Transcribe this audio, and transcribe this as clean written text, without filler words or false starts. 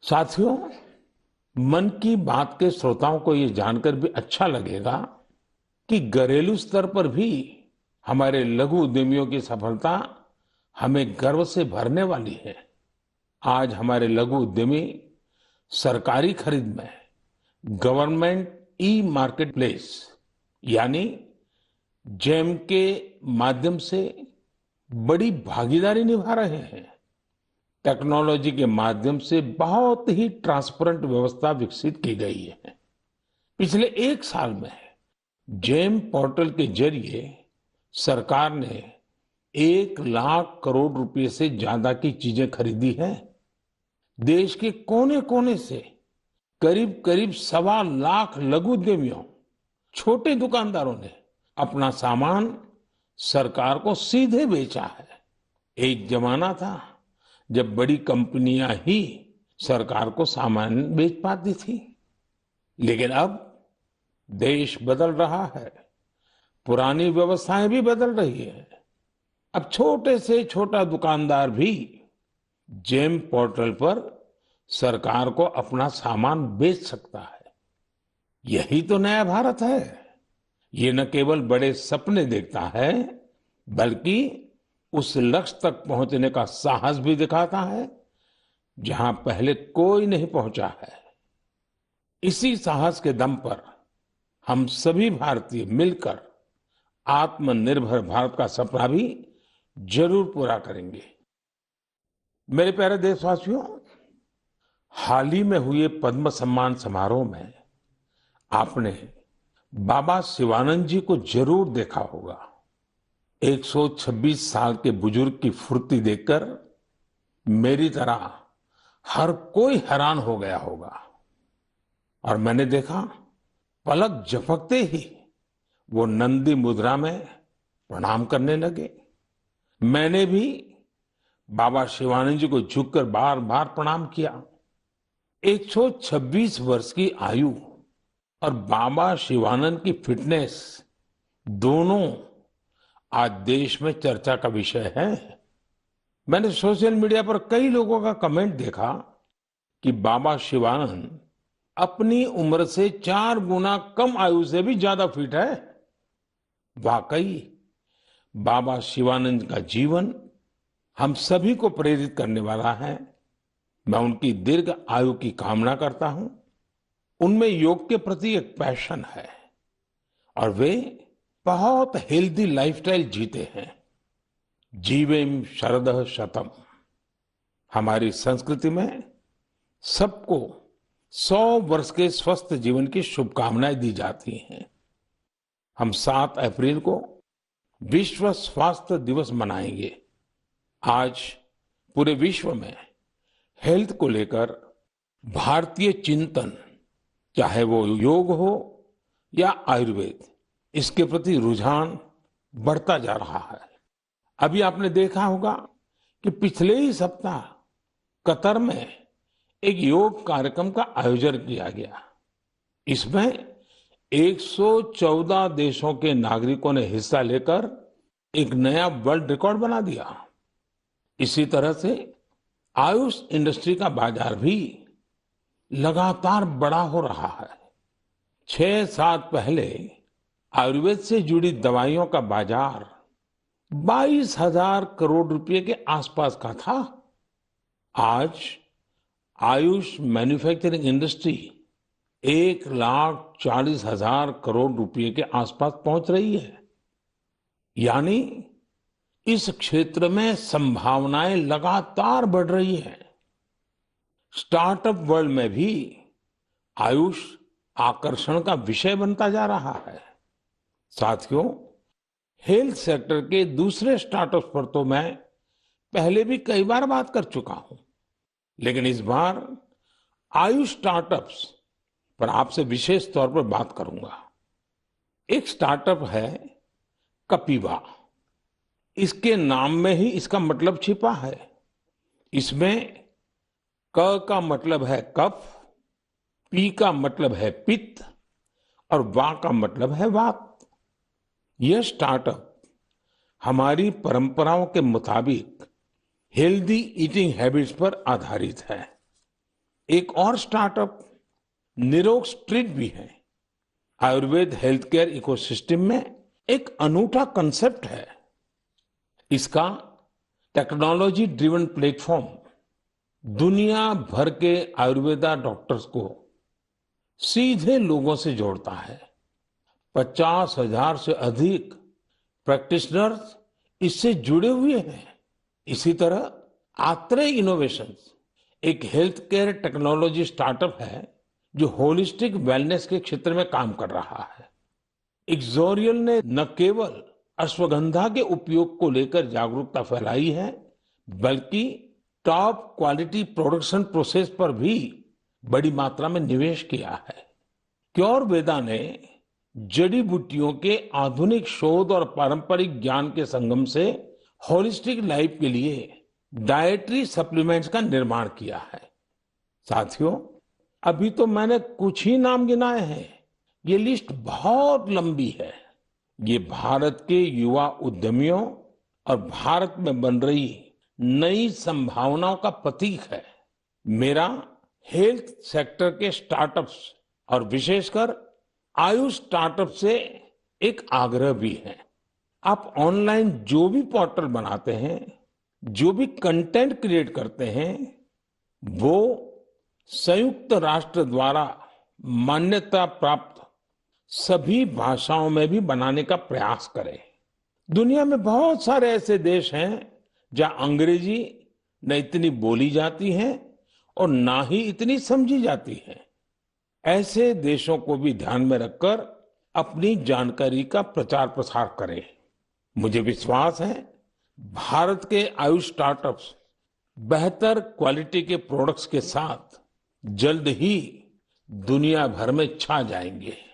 साथियों, मन की बात के श्रोताओं को ये जानकर भी अच्छा लगेगा कि घरेलू स्तर पर भी हमारे लघु उद्यमियों की सफलता हमें गर्व से भरने वाली है। आज हमारे लघु उद्यमी सरकारी खरीद में गवर्नमेंट ई मार्केट प्लेस यानी जेम के माध्यम से बड़ी भागीदारी निभा रहे हैं। टेक्नोलॉजी के माध्यम से बहुत ही ट्रांसपेरेंट व्यवस्था विकसित की गई है। पिछले एक साल में जेम पोर्टल के जरिए सरकार ने 1 लाख करोड़ रुपए से ज्यादा की चीजें खरीदी हैं। देश के कोने कोने से करीब करीब 1.25 लाख लघु उद्यमियों, छोटे दुकानदारों ने अपना सामान सरकार को सीधे बेचा है। एक जमाना था जब बड़ी कंपनियां ही सरकार को सामान बेच पाती थी, लेकिन अब देश बदल रहा है, पुरानी व्यवस्थाएं भी बदल रही है। अब छोटे से छोटा दुकानदार भी जेम पोर्टल पर सरकार को अपना सामान बेच सकता है। यही तो नया भारत है। ये न केवल बड़े सपने देखता है, बल्कि उस लक्ष्य तक पहुंचने का साहस भी दिखाता है जहां पहले कोई नहीं पहुंचा है। इसी साहस के दम पर हम सभी भारतीय मिलकर आत्मनिर्भर भारत का सपना भी जरूर पूरा करेंगे। मेरे प्यारे देशवासियों, हाल ही में हुए पद्म सम्मान समारोह में आपने बाबा शिवानंद जी को जरूर देखा होगा। 126 साल के बुजुर्ग की फुर्ती देखकर मेरी तरह हर कोई हैरान हो गया होगा। और मैंने देखा, पलक झपकते ही वो नंदी मुद्रा में प्रणाम करने लगे। मैंने भी बाबा शिवानंद जी को झुककर बार बार प्रणाम किया। 126 वर्ष की आयु और बाबा शिवानंद की फिटनेस दोनों आज देश में चर्चा का विषय है। मैंने सोशल मीडिया पर कई लोगों का कमेंट देखा कि बाबा शिवानंद अपनी उम्र से 4 गुना कम आयु से भी ज्यादा फिट है। वाकई बाबा शिवानंद का जीवन हम सभी को प्रेरित करने वाला है। मैं उनकी दीर्घ आयु की कामना करता हूं। उनमें योग के प्रति एक पैशन है और वे बहुत हेल्दी लाइफस्टाइल जीते हैं। जीवेम शरदः शतम। हमारी संस्कृति में सबको 100 वर्ष के स्वस्थ जीवन की शुभकामनाएं दी जाती हैं। हम 7 अप्रैल को विश्व स्वास्थ्य दिवस मनाएंगे। आज पूरे विश्व में हेल्थ को लेकर भारतीय चिंतन, चाहे वो योग हो या आयुर्वेद, इसके प्रति रुझान बढ़ता जा रहा है। अभी आपने देखा होगा कि पिछले ही सप्ताह कतर में एक योग कार्यक्रम का आयोजन किया गया। इसमें 114 देशों के नागरिकों ने हिस्सा लेकर एक नया वर्ल्ड रिकॉर्ड बना दिया। इसी तरह से आयुष इंडस्ट्री का बाजार भी लगातार बड़ा हो रहा है। 6 साल पहले आयुर्वेद से जुड़ी दवाइयों का बाजार 22,000 करोड़ रुपए के आसपास का था। आज आयुष मैन्युफैक्चरिंग इंडस्ट्री 1,40,000 करोड़ रुपए के आसपास पहुंच रही है। यानी इस क्षेत्र में संभावनाएं लगातार बढ़ रही हैं। स्टार्टअप वर्ल्ड में भी आयुष आकर्षण का विषय बनता जा रहा है। साथियों, हेल्थ सेक्टर के दूसरे स्टार्टअप्स पर तो मैं पहले भी कई बार बात कर चुका हूं, लेकिन इस बार आयुष स्टार्टअप्स पर आपसे विशेष तौर पर बात करूंगा। एक स्टार्टअप है कपिवा। इसके नाम में ही इसका मतलब छिपा है। इसमें क का मतलब है कफ, पी का मतलब है पित्त और वा का मतलब है वात। यह स्टार्टअप हमारी परंपराओं के मुताबिक हेल्दी ईटिंग हैबिट्स पर आधारित है। एक और स्टार्टअप निरोग स्ट्रीट भी है। आयुर्वेद हेल्थ केयर इकोसिस्टम में एक अनूठा कंसेप्ट है। इसका टेक्नोलॉजी ड्रिवन प्लेटफॉर्म दुनिया भर के आयुर्वेदा डॉक्टर्स को सीधे लोगों से जोड़ता है। 50,000 से अधिक प्रैक्टिशनर्स इससे जुड़े हुए हैं। इसी तरह आत्रेय इनोवेशंस एक हेल्थ केयर टेक्नोलॉजी स्टार्टअप है जो होलिस्टिक वेलनेस के क्षेत्र में काम कर रहा है। इक्सोरियल ने न केवल अश्वगंधा के उपयोग को लेकर जागरूकता फैलाई है, बल्कि टॉप क्वालिटी प्रोडक्शन प्रोसेस पर भी बड़ी मात्रा में निवेश किया है। क्योरवेदा ने जड़ी बूटियों के आधुनिक शोध और पारंपरिक ज्ञान के संगम से होलिस्टिक लाइफ के लिए डाइटरी सप्लीमेंट्स का निर्माण किया है। साथियों, अभी तो मैंने कुछ ही नाम गिनाए हैं, ये लिस्ट बहुत लंबी है। ये भारत के युवा उद्यमियों और भारत में बन रही नई संभावनाओं का प्रतीक है। मेरा हेल्थ सेक्टर के स्टार्टअप्स और विशेषकर आयुष स्टार्टअप से एक आग्रह भी है। आप ऑनलाइन जो भी पोर्टल बनाते हैं, जो भी कंटेंट क्रिएट करते हैं, वो संयुक्त राष्ट्र द्वारा मान्यता प्राप्त सभी भाषाओं में भी बनाने का प्रयास करें। दुनिया में बहुत सारे ऐसे देश हैं जहां अंग्रेजी न इतनी बोली जाती है और ना ही इतनी समझी जाती है। ऐसे देशों को भी ध्यान में रखकर अपनी जानकारी का प्रचार प्रसार करें। मुझे विश्वास है भारत के आयुष स्टार्टअप्स बेहतर क्वालिटी के प्रोडक्ट्स के साथ जल्द ही दुनिया भर में छा जाएंगे।